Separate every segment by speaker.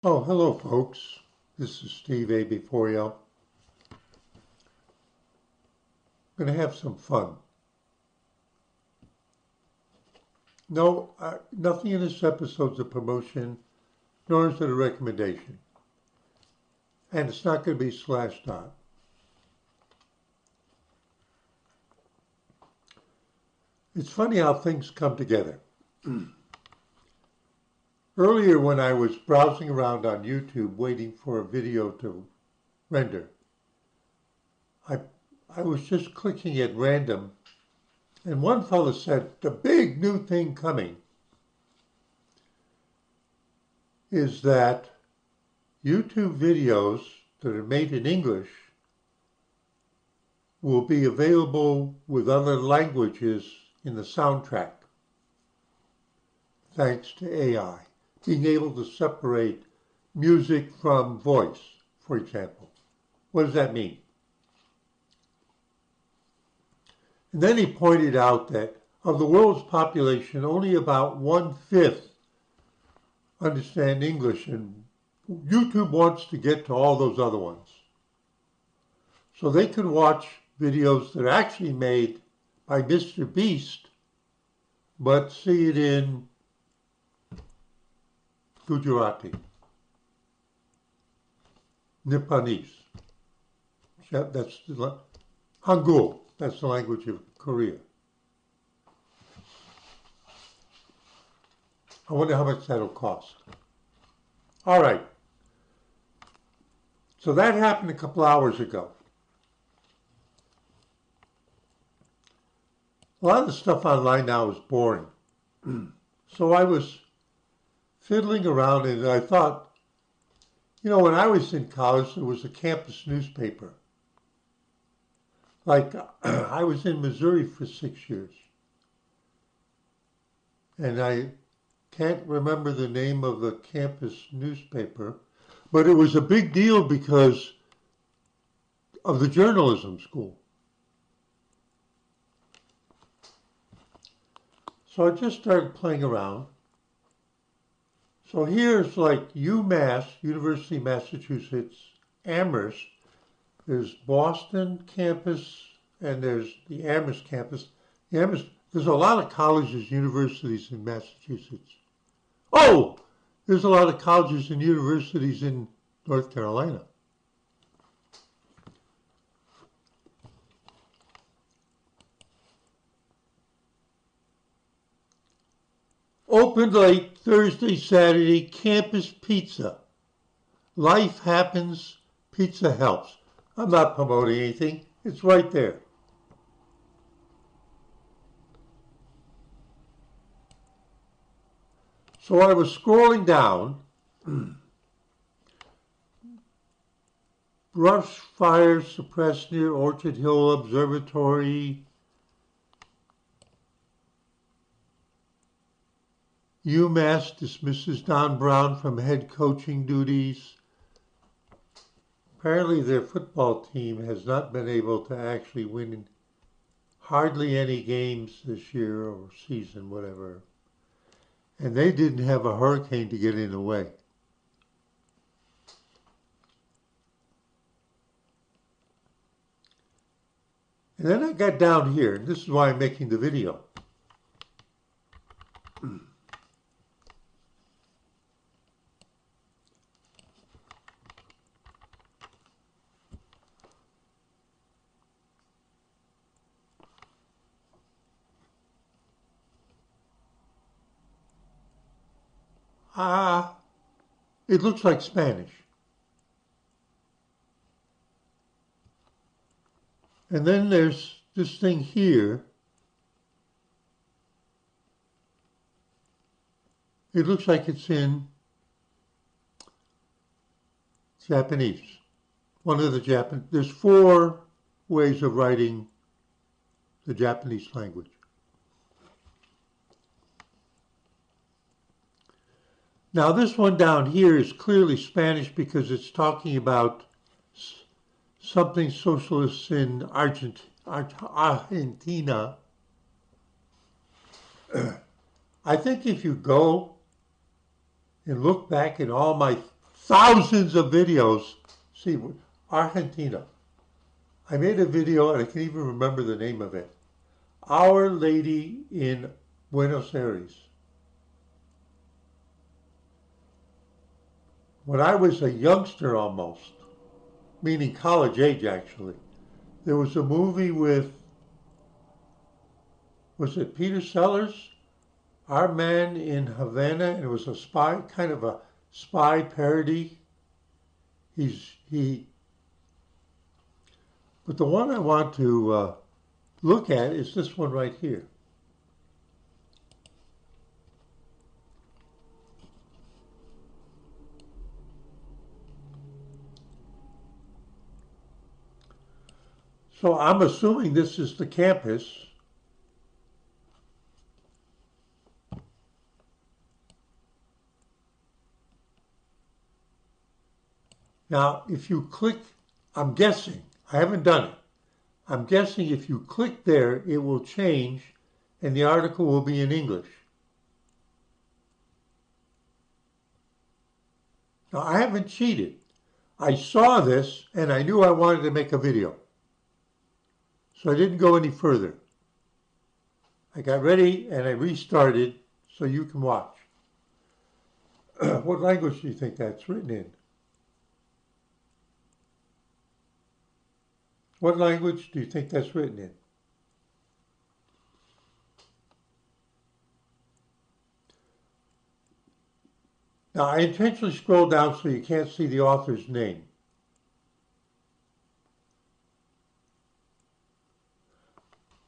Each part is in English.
Speaker 1: Oh, hello folks. This is Steve A. for you. Going to have some fun. No, nothing in this episode is a promotion, nor is it a recommendation. And it's not going to be slash dot. It's funny how things come together. Earlier when I was browsing around on YouTube waiting for a video to render, I was just clicking at random, and one fellow said, the big new thing coming is that YouTube videos that are made in English will be available with other languages in the soundtrack, thanks to AI, being able to separate music from voice, for example. What does that mean? And then he pointed out that of the world's population, only about 1/5 understand English, and YouTube wants to get to all those other ones. So they can watch videos that are actually made by Mr. Beast, but see it in Gujarati, Nipponese. That's the Hangul. That's the language of Korea. I wonder how much that'll cost. All right. So that happened a couple hours ago. A lot of the stuff online now is boring. So I was fiddling around and I thought, when I was in college, there was a campus newspaper. Like, I was in Missouri for 6 years. And I can't remember the name of the campus newspaper, but it was a big deal because of the journalism school. So I just started playing around. So here's like UMass, University of Massachusetts, Amherst. There's Boston campus and there's the Amherst campus. There's a lot of colleges, universities in Massachusetts. Oh, there's a lot of colleges and universities in North Carolina. Open late Thursday, Saturday, campus pizza. Life happens, pizza helps. I'm not promoting anything. It's right there. So I was scrolling down. Brush fire suppressed near Orchard Hill Observatory. UMass dismisses Don Brown from head coaching duties. Apparently their football team has not been able to actually win hardly any games this year or season, whatever. And they didn't have a hurricane to get in the way. And then I got down here, and this is why I'm making the video. It looks like Spanish. And then there's this thing here. It looks like it's in Japanese. There's 4 ways of writing the Japanese language. Now this one down here is clearly Spanish because it's talking about something socialist in Argentina. I think if you go and look back at all my thousands of videos. See, Argentina. I made a video, and I can even remember the name of it. Our Lady in Buenos Aires. When I was a youngster almost, meaning college age actually, there was a movie with, was it Peter Sellers? Our Man in Havana, and it was a spy, kind of a spy parody. But the one I want to look at is this one right here. So I'm assuming this is the campus. Now, if you click, I'm guessing, I haven't done it. I'm guessing if you click there, it will change and the article will be in English. Now, I haven't cheated. I saw this and I knew I wanted to make a video. So I didn't go any further. I got ready and I restarted so you can watch. What language do you think that's written in? What language do you think that's written in? Now, I intentionally scrolled down so you can't see the author's name.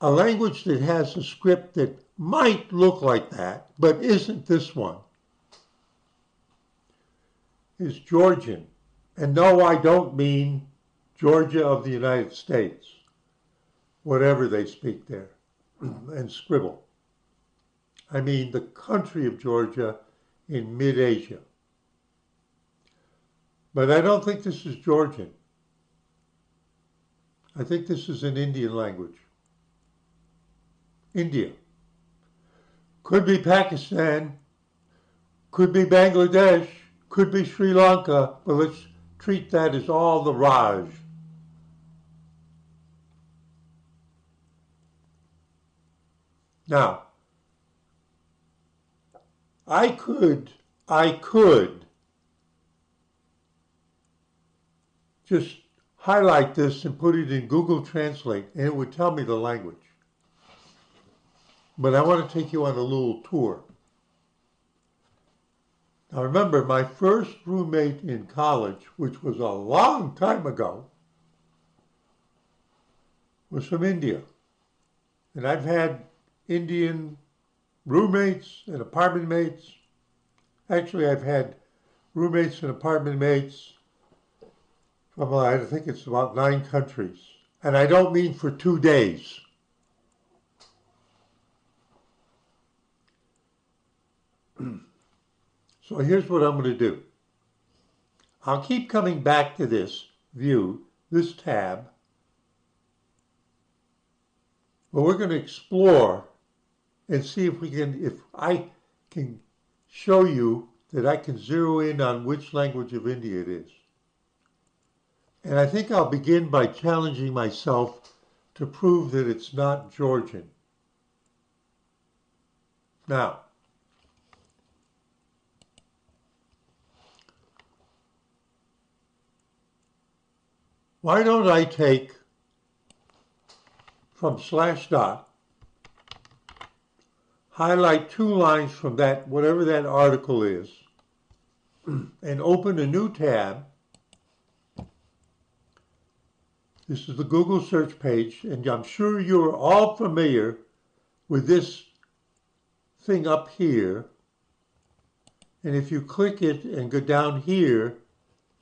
Speaker 1: A language that has a script that might look like that, but isn't this one, is Georgian. And no, I don't mean Georgia of the United States, whatever they speak there and scribble. I mean the country of Georgia in mid-Asia. But I don't think this is Georgian. I think this is an Indian language. India. Could be Pakistan, could be Bangladesh, could be Sri Lanka, but let's treat that as all the Raj. Now, I could just highlight this and put it in Google Translate and it would tell me the language. But I want to take you on a little tour. Now remember, my first roommate in college, which was a long time ago, was from India. And I've had Indian roommates and apartment mates. Actually, I've had roommates and apartment mates from, I think it's about 9 countries. And I don't mean for 2 days. So here's what I'm going to do. I'll keep coming back to this view, this tab, but we're going to explore and see if I can show you that I can zero in on which language of India it is. And I think I'll begin by challenging myself to prove that it's not Georgian. Now, why don't I take from /dot, highlight 2 lines from that, whatever that article is, and open a new tab. This is the Google search page, and I'm sure you're all familiar with this thing up here. And if you click it and go down here,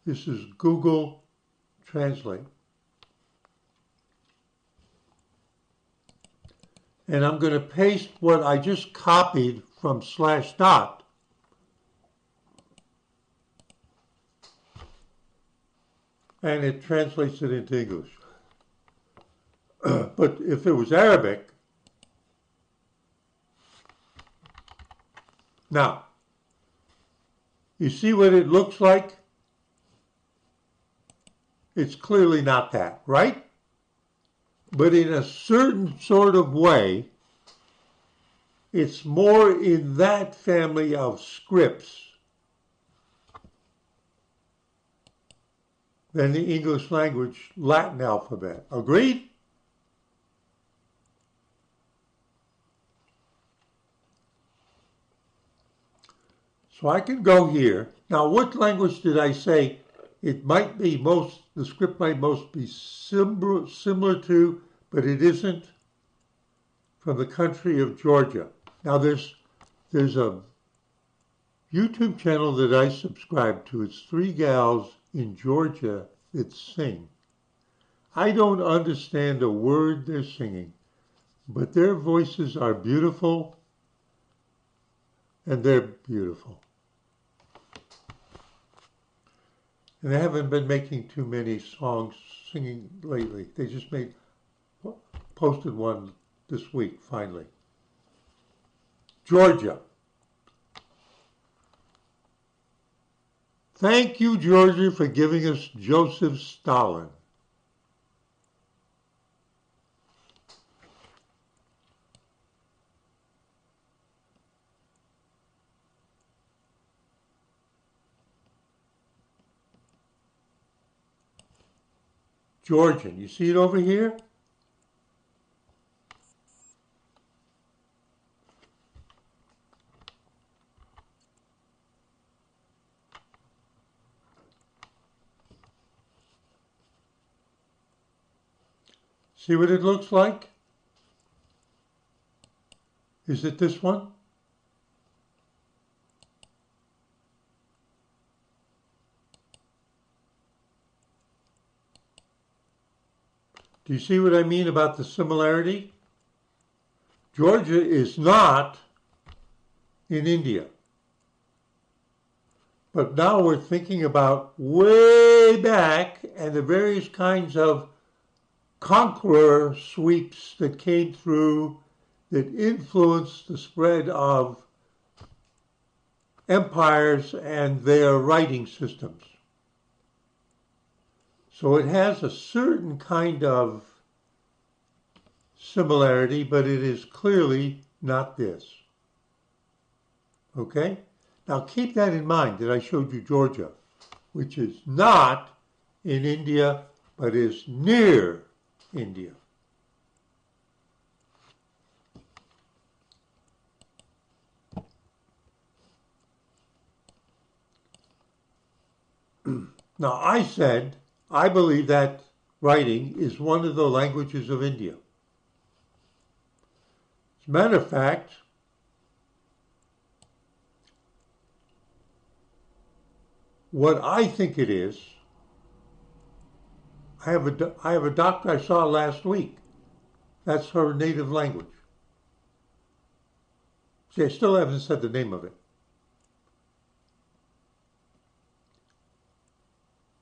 Speaker 1: this is Google Translate. And I'm going to paste what I just copied from /dot. And it translates it into English. But if it was Arabic, now, you see what it looks like? It's clearly not that, right? But in a certain sort of way, it's more in that family of scripts than the English language Latin alphabet. Agreed? So I can go here. Now, what language did I say it might be most, the script might most be similar to, but it isn't? From the country of Georgia. Now, there's a YouTube channel that I subscribe to. It's 3 gals in Georgia that sing. I don't understand a word they're singing, but their voices are beautiful, and they're beautiful. And they haven't been making too many songs singing lately. They just posted one this week, finally. Georgia. Thank you, Georgia, for giving us Joseph Stalin. Georgian, you see it over here? See what it looks like? Is it this one? Do you see what I mean about the similarity? Georgia is not in India. But now we're thinking about way back and the various kinds of conqueror sweeps that came through that influenced the spread of empires and their writing systems. So it has a certain kind of similarity, but it is clearly not this. Okay? Now keep that in mind that I showed you Georgia, which is not in India, but is near India. Now I said, I believe that writing is one of the languages of India. As a matter of fact, what I think it is, I have a doctor I saw last week. That's her native language. See, I still haven't said the name of it.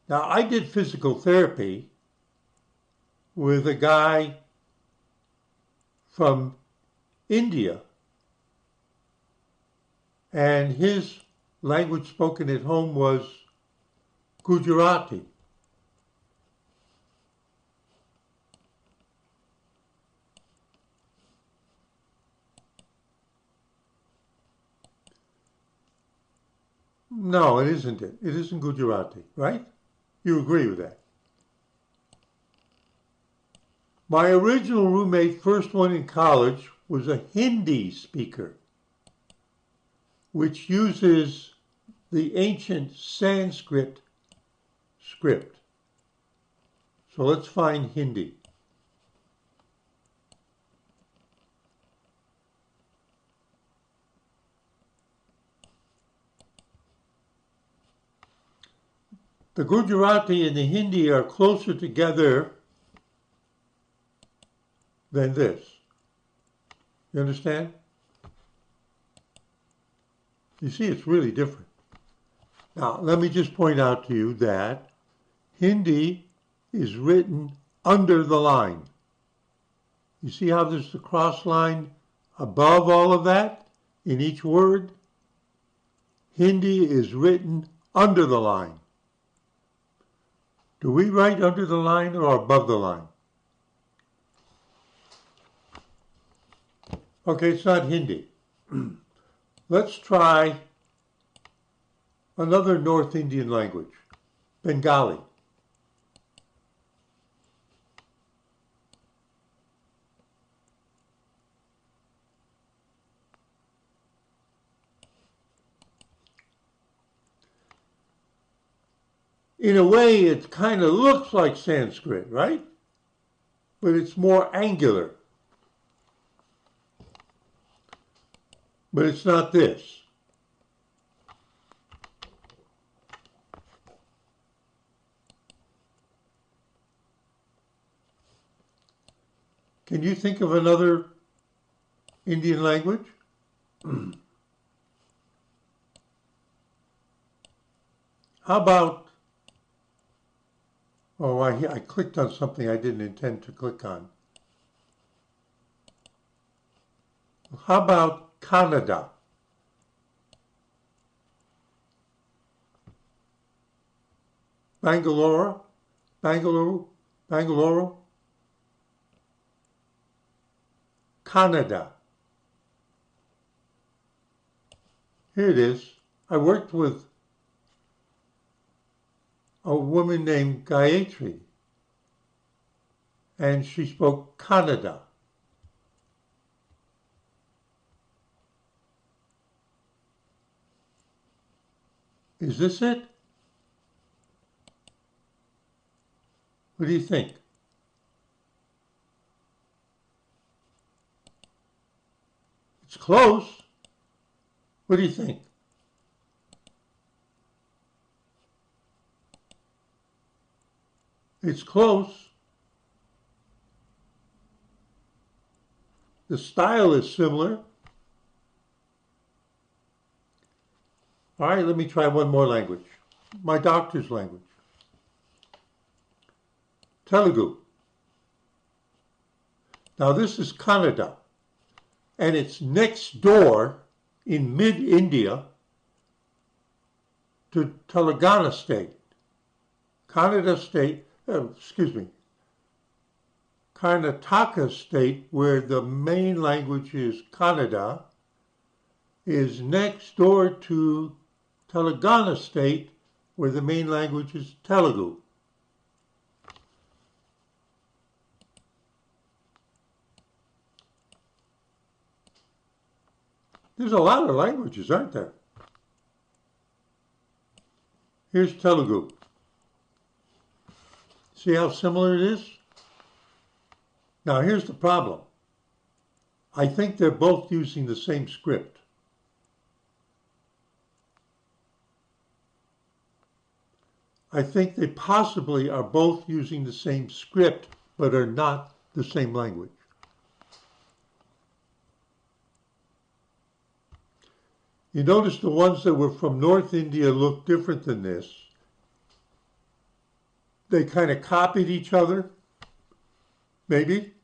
Speaker 1: Now, I did physical therapy with a guy from India, and his language spoken at home was Gujarati. No, it isn't it. It isn't Gujarati, right? You agree with that? My original roommate, first one in college, was a Hindi speaker, which uses the ancient Sanskrit script. So let's find Hindi. The Gujarati and the Hindi are closer together than this. You understand? You see, it's really different. Now, let me just point out to you that Hindi is written under the line. You see how there's the cross line above all of that in each word? Hindi is written under the line. Do we write under the line or above the line? Okay, it's not Hindi. Let's try another North Indian language, Bengali. In a way, it kind of looks like Sanskrit, right? But it's more angular. But it's not this. Can you think of another Indian language? How about, oh, I clicked on something I didn't intend to click on. How about Kannada? Bangalore? Bangalore? Bangalore? Kannada. Here it is. I worked with a woman named Gayatri, and she spoke Kannada. Is this it? What do you think? It's close. What do you think? It's close. The style is similar. All right, let me try one more language. My doctor's language. Telugu. Now this is Kannada, and it's next door in mid-India to Telangana state. Kannada state, Karnataka state, where the main language is Kannada, is next door to Telangana state, where the main language is Telugu. There's a lot of languages, aren't there? Here's Telugu. See how similar it is? Now here's the problem. I think they're both using the same script. I think they possibly are both using the same script, but are not the same language. You notice the ones that were from North India look different than this. They kind of copied each other, maybe.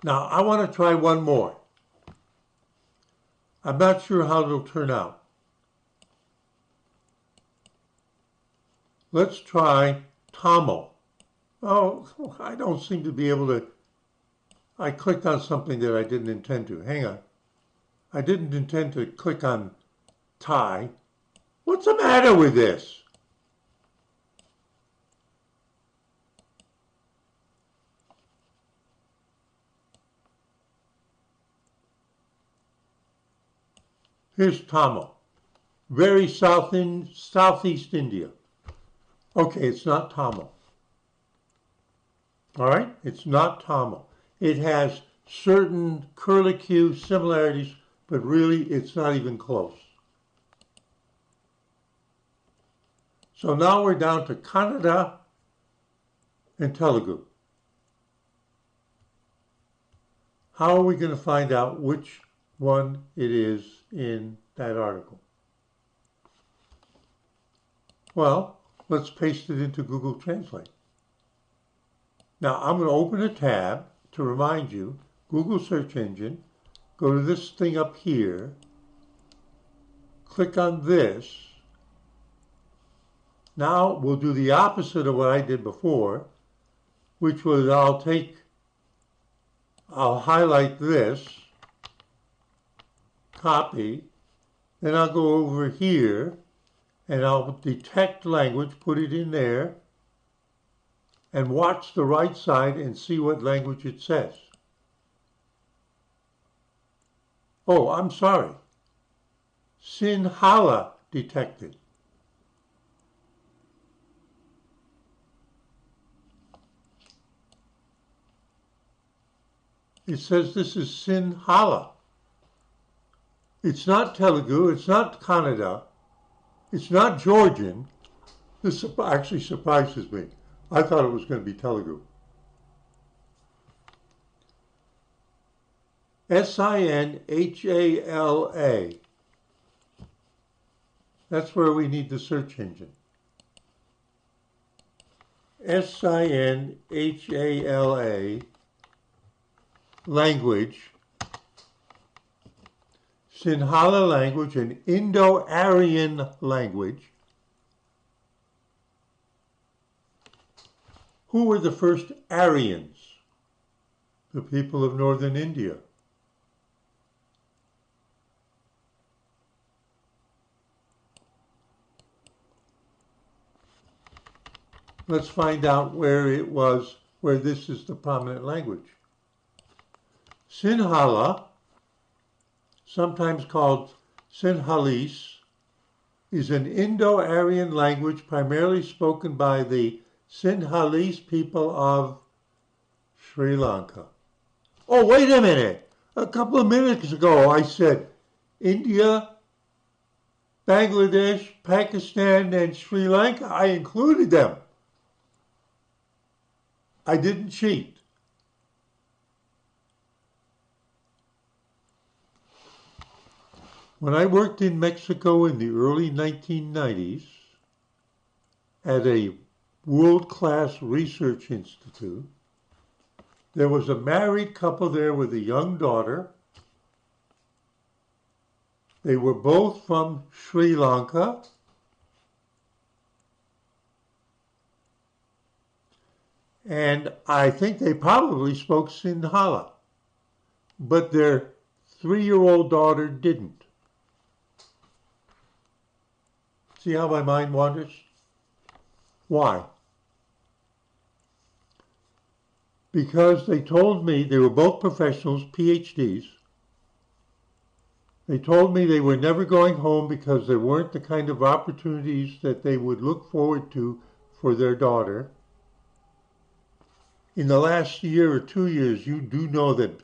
Speaker 1: Now, I want to try one more. I'm not sure how it'll turn out. Let's try Tamil. Oh, I don't seem to be able to. I clicked on something that I didn't intend to. Hang on. I didn't intend to click on Thai. What's the matter with this? Here's Tamil. Very southeast India. Okay, it's not Tamil. All right, it's not Tamil. It has certain curlicue similarities, but really it's not even close. So now we're down to Kannada and Telugu. How are we going to find out which one it is in that article? Well, let's paste it into Google Translate. Now I'm going to open a tab to remind you, Google search engine, go to this thing up here, click on this, Now we'll do the opposite of what I did before, which was I'll highlight this, copy, then I'll go over here and I'll detect language, put it in there, and watch the right side and see what language it says. Oh, I'm sorry. Sinhala detected. It says this is Sinhala. It's not Telugu, it's not Kannada, it's not Georgian. This actually surprises me. I thought it was going to be Telugu. Sinhala. That's where we need the search engine. Sinhala, language. Sinhala language, an Indo-Aryan language. Who were the first Aryans? The people of northern India. Let's find out where it was, where this is the prominent language. Sinhala, sometimes called Sinhalese, is an Indo-Aryan language primarily spoken by the Sinhalese people of Sri Lanka. Oh, wait a minute. A couple of minutes ago I said India, Bangladesh, Pakistan, and Sri Lanka. I included them. I didn't cheat. When I worked in Mexico in the early 1990s at a world-class research institute, there was a married couple there with a young daughter. They were both from Sri Lanka. And I think they probably spoke Sinhala, but their 3-year-old daughter didn't. See how my mind wanders? Why? Because they told me, they were both professionals, PhDs. They told me they were never going home because there weren't the kind of opportunities that they would look forward to for their daughter. In the last year or 2 years, you do know that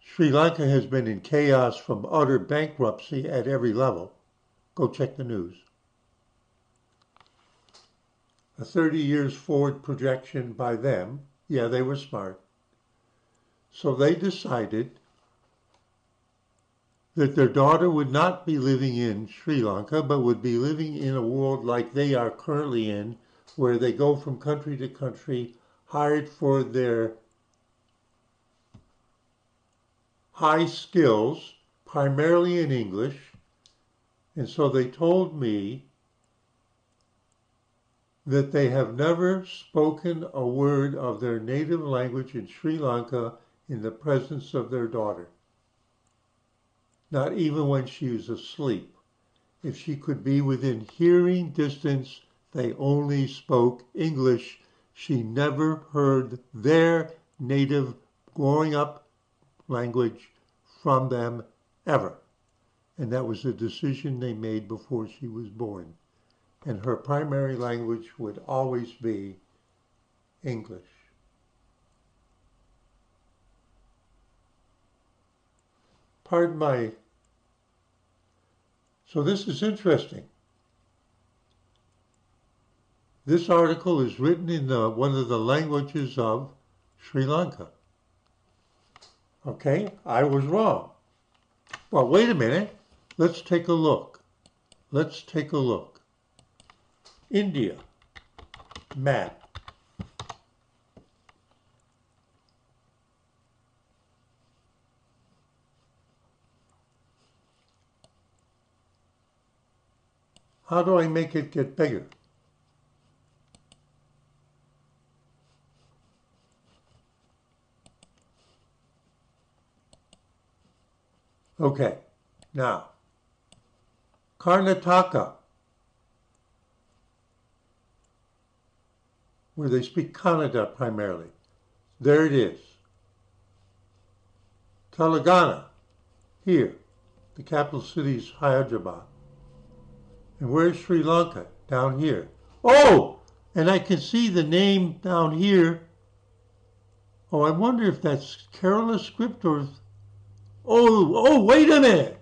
Speaker 1: Sri Lanka has been in chaos from utter bankruptcy at every level. Go check the news. A 30 years forward projection by them. Yeah, they were smart. So they decided that their daughter would not be living in Sri Lanka, but would be living in a world like they are currently in, where they go from country to country, hired for their high skills, primarily in English. And so they told me that they have never spoken a word of their native language in Sri Lanka in the presence of their daughter. Not even when she was asleep. If she could be within hearing distance, they only spoke English. She never heard their native growing up language from them ever. And that was a decision they made before she was born. And her primary language would always be English. Pardon my... So this is interesting. This article is written in one of the languages of Sri Lanka. Okay, I was wrong. Well, wait a minute. Let's take a look. Let's take a look. India, map. How do I make it get bigger? Okay, now, Karnataka, where they speak Kannada primarily. There it is. Telangana, here. The capital city is Hyderabad. And where's Sri Lanka? Down here. Oh! And I can see the name down here. Oh, I wonder if that's Kerala script or... Oh, wait a minute!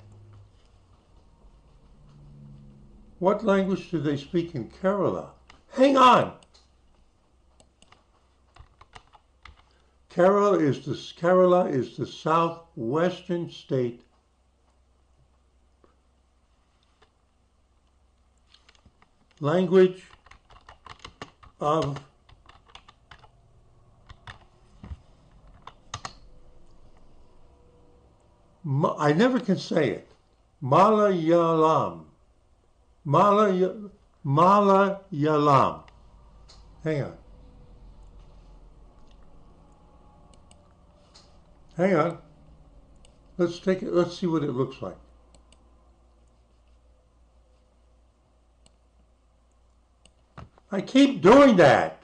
Speaker 1: What language do they speak in Kerala? Hang on! Kerala is the southwestern state language of I never can say it. Malayalam. Malayalam. Hang on. Hang on. Let's take it. Let's see what it looks like. I keep doing that.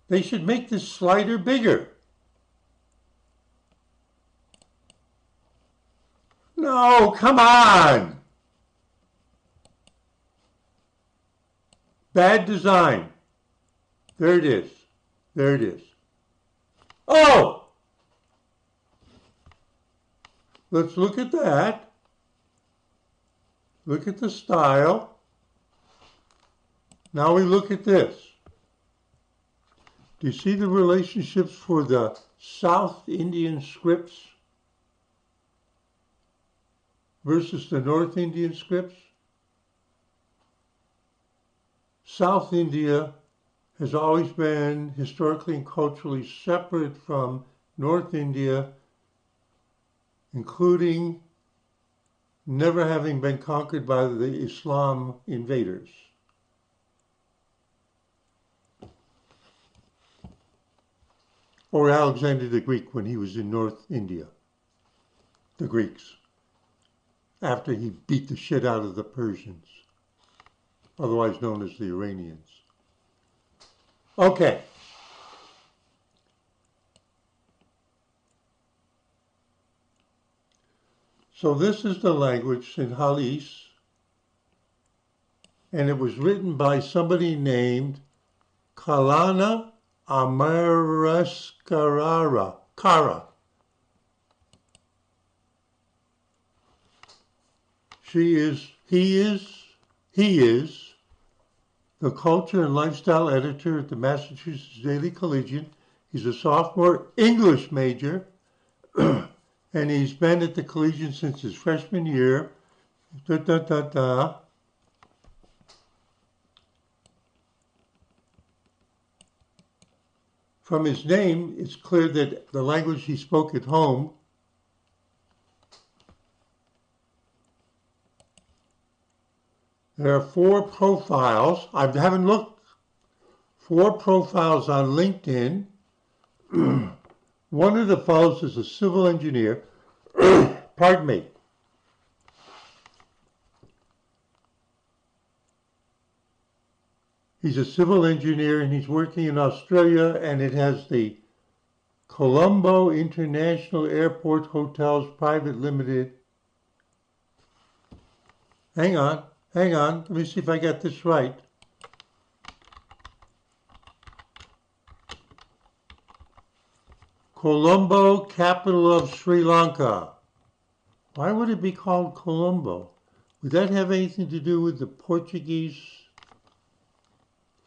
Speaker 1: They should make this slider bigger. No, come on. Bad design. There it is. There it is. Oh! Let's look at that. Look at the style. Now we look at this. Do you see the relationships for the South Indian scripts versus the North Indian scripts? South India has always been historically and culturally separate from North India, including never having been conquered by the Islam invaders. Or Alexander the Greek when he was in North India, the Greeks, after he beat the shit out of the Persians, otherwise known as the Iranians. Okay. So this is the language in Halis, and it was written by somebody named Kalana Kara. He is the culture and lifestyle editor at the Massachusetts Daily Collegian. He's a sophomore English major, and he's been at the Collegian since his freshman year. From his name, it's clear that the language he spoke at home there are 4 profiles. I haven't looked. 4 profiles on LinkedIn. One of the fellows is a civil engineer. Pardon me. He's a civil engineer and he's working in Australia, and it has the Colombo International Airport Hotels Private Limited. Hang on. Let me see if I got this right. Colombo, capital of Sri Lanka. Why would it be called Colombo? Would that have anything to do with the Portuguese,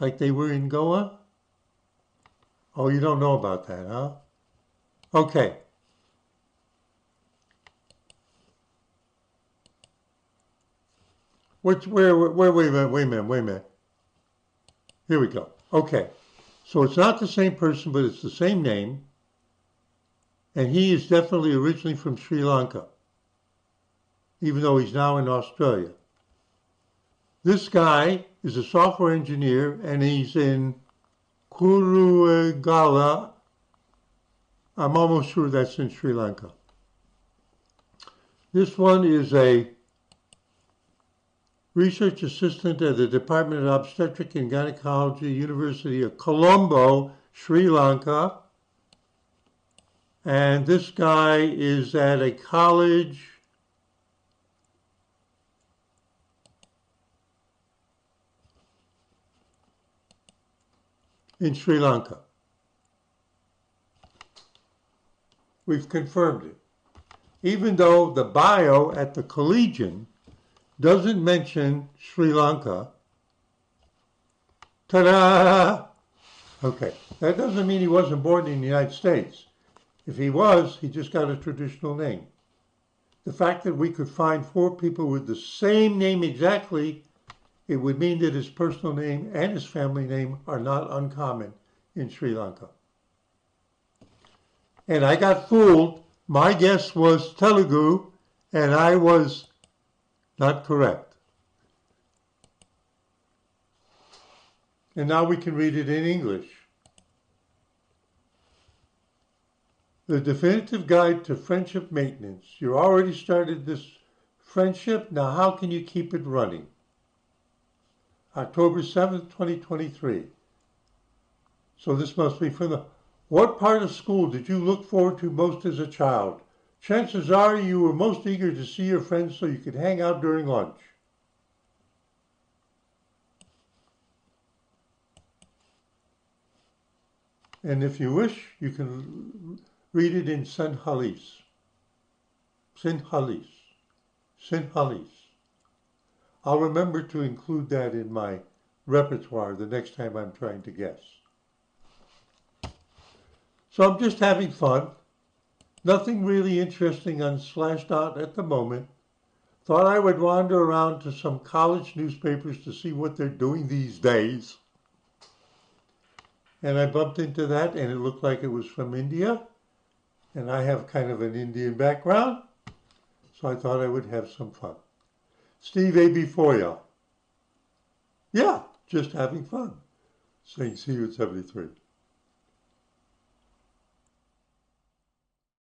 Speaker 1: like they were in Goa? Oh, you don't know about that, huh? Okay. Wait a minute. Here we go. Okay. So it's not the same person, but it's the same name. And he is definitely originally from Sri Lanka, even though he's now in Australia. This guy is a software engineer, and he's in Kurugala, I'm almost sure that's in Sri Lanka. This one is a research assistant at the Department of Obstetric and Gynecology, University of Colombo, Sri Lanka. And this guy is at a college in Sri Lanka. We've confirmed it. Even though the bio at the Collegian doesn't mention Sri Lanka. Ta-da! Okay, that doesn't mean he wasn't born in the United States. If he was, he just got a traditional name. The fact that we could find 4 people with the same name exactly, it would mean that his personal name and his family name are not uncommon in Sri Lanka. And I got fooled. My guess was Telugu, and I was not correct. And now we can read it in English. The Definitive Guide to Friendship Maintenance. You already started this friendship. Now how can you keep it running? October 7th, 2023. So this must be from the... What part of school did you look forward to most as a child? Chances are you were most eager to see your friends so you could hang out during lunch. And if you wish, you can read it in Sinhalese. Sinhalese. Sinhalese. I'll remember to include that in my repertoire the next time I'm trying to guess. So I'm just having fun. Nothing really interesting on Slashdot at the moment. Thought I would wander around to some college newspapers to see what they're doing these days. And I bumped into that, and it looked like it was from India. And I have kind of an Indian background, so I thought I would have some fun. Steve A.B. Foya. Yeah, just having fun. Saying see you at 73.